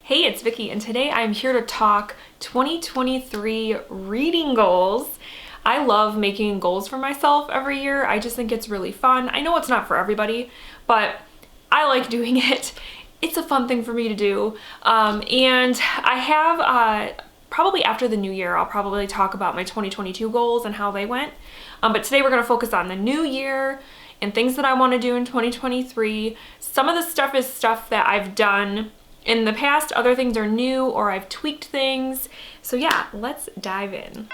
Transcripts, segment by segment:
Hey, it's Vicky, and today I'm here to talk 2023 reading goals. I love making goals for myself every year. I just think it's really fun. I know it's not for everybody, but I like doing it. It's a fun thing for me to do. And I have, probably after the new year, I'll probably talk about my 2022 goals and how they went. But today we're gonna focus on the new year and things that I wanna do in 2023. Some of the stuff is stuff that I've done in the past, other things are new or I've tweaked things. So yeah, let's dive in.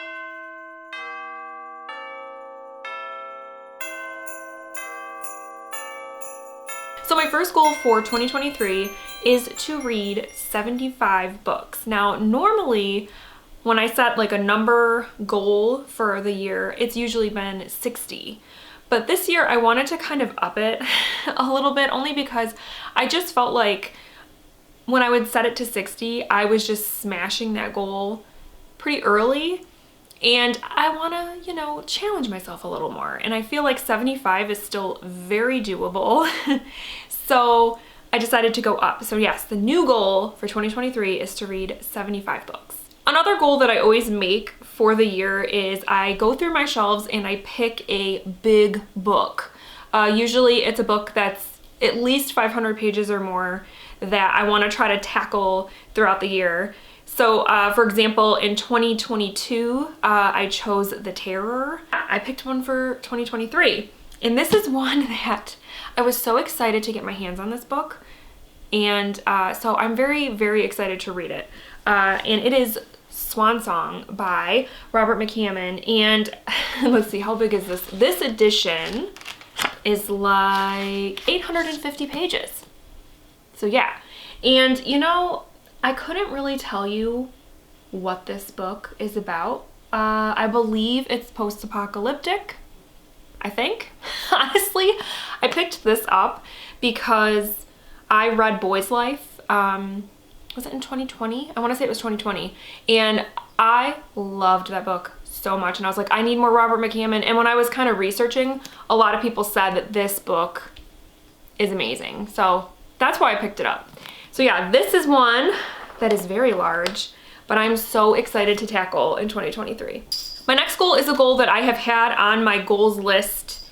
So my first goal for 2023 is to read 75 books. Now, normally when I set like a number goal for the year, it's usually been 60. But this year I wanted to kind of up it a little bit, only because I just felt like when I would set it to 60, I was just smashing that goal pretty early. And I wanna, challenge myself a little more. And I feel like 75 is still very doable. So I decided to go up. So yes, the new goal for 2023 is to read 75 books. Another goal that I always make for the year is I go through my shelves and I pick a big book. Usually it's a book that's at least 500 pages or more that I want to try to tackle throughout the year. So for example, in 2022, I chose The Terror. I picked one for 2023. And this is one that I was so excited to get my hands on this book. And so I'm very, very excited to read it. And it is Swan Song by Robert McCammon. And let's see, how big is this? This edition is like 850 pages. So yeah, and I couldn't really tell you what this book is about. I believe it's post-apocalyptic, I think. Honestly, I picked this up because I read Boy's Life. Was it in 2020? I want to say it was 2020. And I loved that book so much. And I was like, I need more Robert McCammon. And when I was kind of researching, a lot of people said that this book is amazing. So that's why I picked it up. So yeah, this is one that is very large, but I'm so excited to tackle in 2023. My next goal is a goal that I have had on my goals list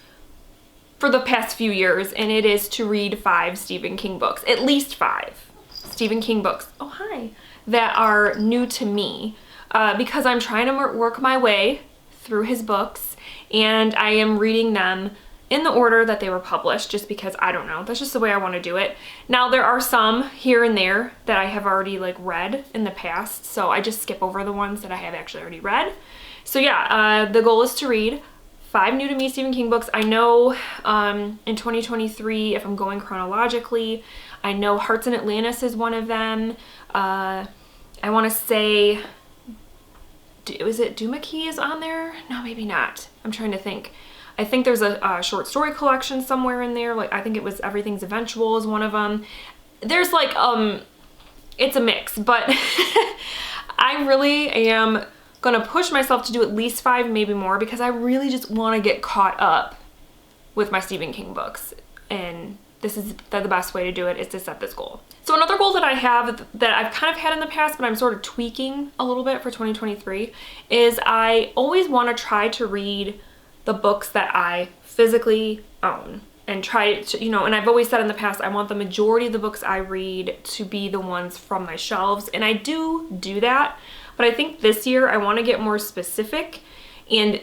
for the past few years, and it is to read 5 Stephen King books, at least 5 Stephen King books, oh hi, that are new to me, because I'm trying to work my way through his books, and I am reading them in the order that they were published, just because, I don't know, that's just the way I want to do it. Now, there are some here and there that I have already read in the past, so I just skip over the ones that I have actually already read. So yeah, the goal is to read 5 new to me Stephen King books. I know in 2023, if I'm going chronologically, I know Hearts in Atlantis is one of them. I want to say, was it Doomakey is on there? No, maybe not. I'm trying to think. I think there's a short story collection somewhere in there. I think it was Everything's Eventual is one of them. There's it's a mix, but I really am gonna push myself to do at least 5, maybe more, because I really just want to get caught up with my Stephen King books. And this is the best way to do it, is to set this goal. So another goal that I have that I've kind of had in the past, but I'm sort of tweaking a little bit for 2023, is I always want to try to read the books that I physically own, and try to, and I've always said in the past, I want the majority of the books I read to be the ones from my shelves, and I do that, but I think this year I want to get more specific and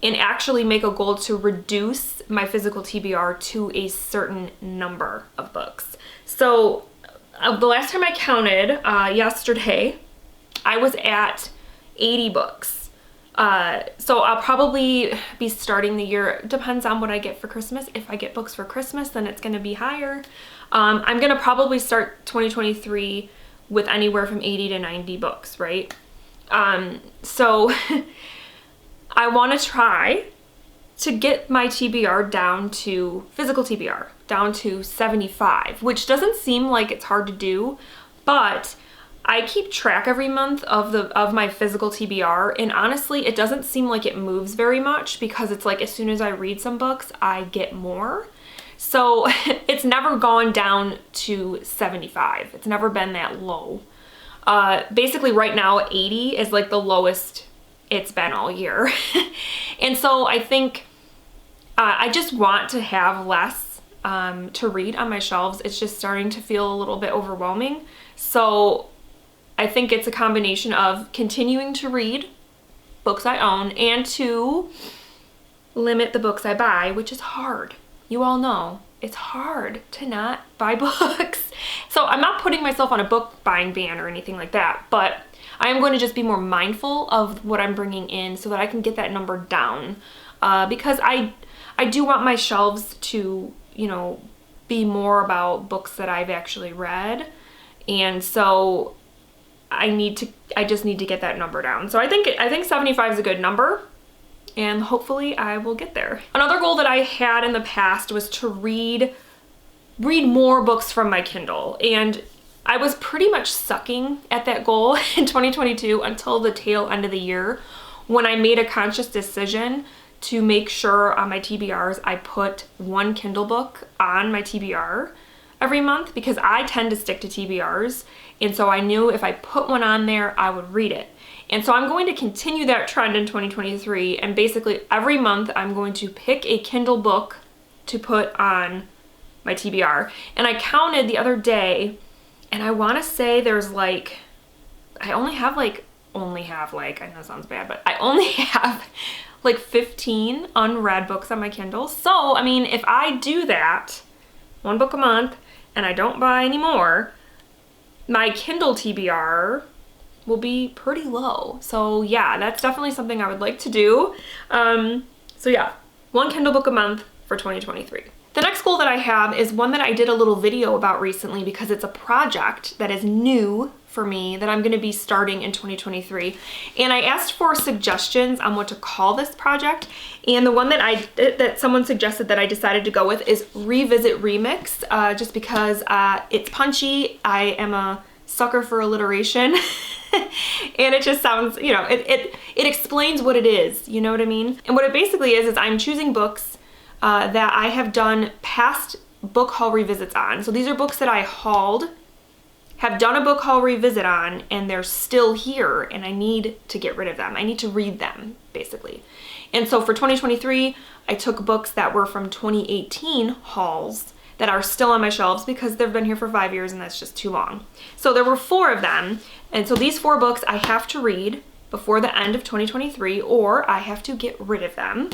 actually make a goal to reduce my physical TBR to a certain number of books. So the last time I counted, yesterday, I was at 80 books. So I'll probably be starting the year, depends on what I get for Christmas. If I get books for Christmas, then it's gonna be higher. I'm gonna probably start 2023 with anywhere from 80 to 90 books, right? So I wanna try to get my TBR down to, physical TBR, down to 75, which doesn't seem like it's hard to do, but I keep track every month of my physical TBR, and honestly, it doesn't seem like it moves very much, because it's as soon as I read some books, I get more. So it's never gone down to 75. It's never been that low. Basically right now 80 is like the lowest it's been all year. And so I think I just want to have less to read on my shelves. It's just starting to feel a little bit overwhelming. So I think it's a combination of continuing to read books I own and to limit the books I buy, which is hard. You all know it's hard to not buy books. So I'm not putting myself on a book buying ban or anything like that, but I am going to just be more mindful of what I'm bringing in so that I can get that number down. Because I do want my shelves to, you know, be more about books that I've actually read. And so I just need to get that number down. So I think 75 is a good number, and hopefully I will get there. Another goal that I had in the past was to read more books from my Kindle, and I was pretty much sucking at that goal in 2022 until the tail end of the year, when I made a conscious decision to make sure on my TBRs I put one Kindle book on my TBR every month, because I tend to stick to TBRs, and so I knew if I put one on there I would read it. And so I'm going to continue that trend in 2023, and basically every month I'm going to pick a Kindle book to put on my TBR. And I counted the other day, and I want to say there's like, I only have like, I know it sounds bad, but I only have like 15 unread books on my Kindle. So, I mean, if I do that, one book a month, and I don't buy any more, my Kindle TBR will be pretty low. So yeah, that's definitely something I would like to do. So yeah, one Kindle book a month for 2023. The next goal that I have is one that I did a little video about recently, because it's a project that is new for me that I'm going to be starting in 2023. And I asked for suggestions on what to call this project. And the one that someone suggested that I decided to go with is Revisit Remix, just because it's punchy. I am a sucker for alliteration. And it just sounds, you know, it explains what it is, you know what I mean? And what it basically is I'm choosing books that I have done past book haul revisits on. So these are books that I hauled, have done a book haul revisit on, and they're still here, and I need to get rid of them. I need to read them, basically. And so for 2023, I took books that were from 2018 hauls that are still on my shelves because they've been here for 5 years and that's just too long. So there were 4 of them. And so these 4 books I have to read before the end of 2023, or I have to get rid of them.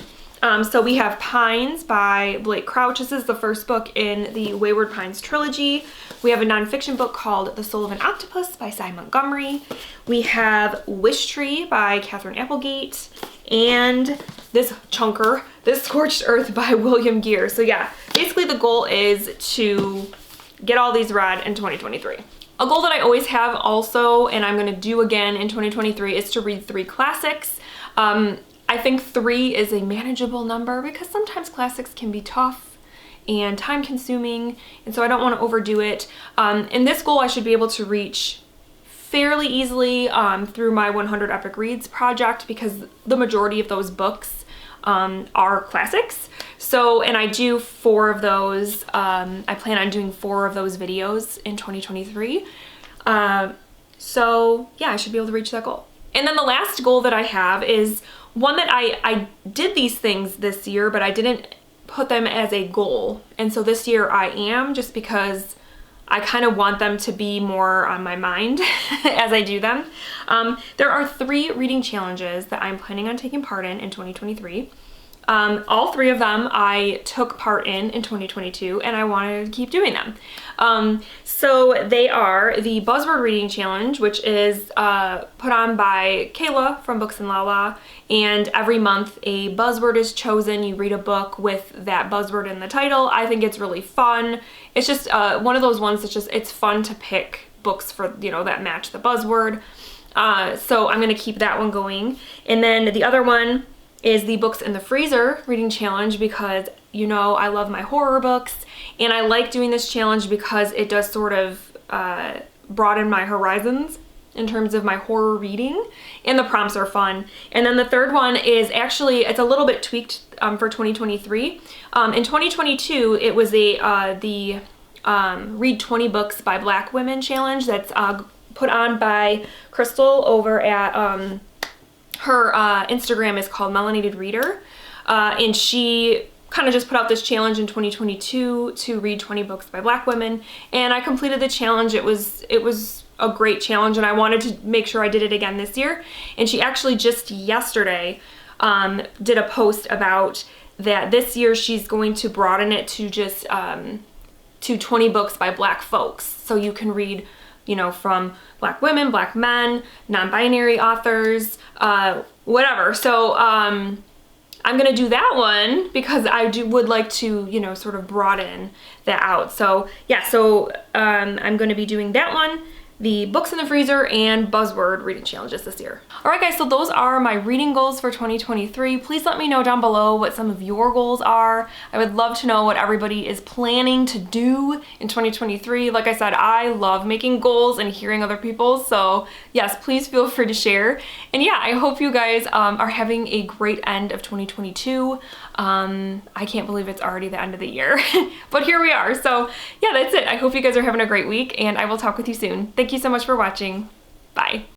So we have Pines by Blake Crouch. This is the first book in the Wayward Pines trilogy. We have a nonfiction book called The Soul of an Octopus by Cy Montgomery. We have Wish Tree by Katherine Applegate. And this chunker, This Scorched Earth by William Gere. So yeah, basically the goal is to get all these read in 2023. A goal that I always have also, and I'm gonna do again in 2023, is to read 3 classics. I think 3 is a manageable number because sometimes classics can be tough and time consuming, and so I don't want to overdo it. In this goal I should be able to reach fairly easily through my 100 Epic Reads project, because the majority of those books are classics. So, and I do 4 of those. I plan on doing 4 of those videos in 2023. So yeah, I should be able to reach that goal. And then the last goal that I have is one that I did these things this year, but I didn't put them as a goal. And so this year I am, just because I kind of want them to be more on my mind as I do them. There are 3 reading challenges that I'm planning on taking part in 2023. All 3 of them I took part in 2022, and I wanted to keep doing them. So they are the Buzzword Reading Challenge, which is put on by Kayla from Books and Lala, and every month a buzzword is chosen. You read a book with that buzzword in the title. I think it's really fun. It's just one of those ones that's just, it's fun to pick books for, you know, that match the buzzword. So I'm gonna keep that one going. And then the other one is the Books in the Freezer Reading Challenge, because, you know, I love my horror books, and I like doing this challenge because it does sort of broaden my horizons in terms of my horror reading, and the prompts are fun. And then the third one is actually, it's a little bit tweaked for 2023. In 2022, it was the Read 20 Books by Black Women challenge that's put on by Crystal over at, her Instagram is called Melanated Reader. And she kind of just put out this challenge in 2022 to read 20 books by Black women, and I completed the challenge. It was a great challenge, and I wanted to make sure I did it again this year. And she actually just yesterday did a post about that this year she's going to broaden it to just to 20 books by Black folks, so you can read, you know, from Black women, Black men, non-binary authors, whatever. So I'm gonna do that one because I would like to, you know, sort of broaden that out. So yeah, so I'm gonna be doing that one, the Books in the Freezer, and Buzzword reading challenges this year. All right guys, so those are my reading goals for 2023. Please let me know down below what some of your goals are. I would love to know what everybody is planning to do in 2023. Like I said, I love making goals and hearing other people's, so yes, please feel free to share. And yeah, I hope you guys are having a great end of 2022. I can't believe it's already the end of the year, but here we are. So yeah, that's it. I hope you guys are having a great week, and I will talk with you soon. Thank you so much for watching. Bye.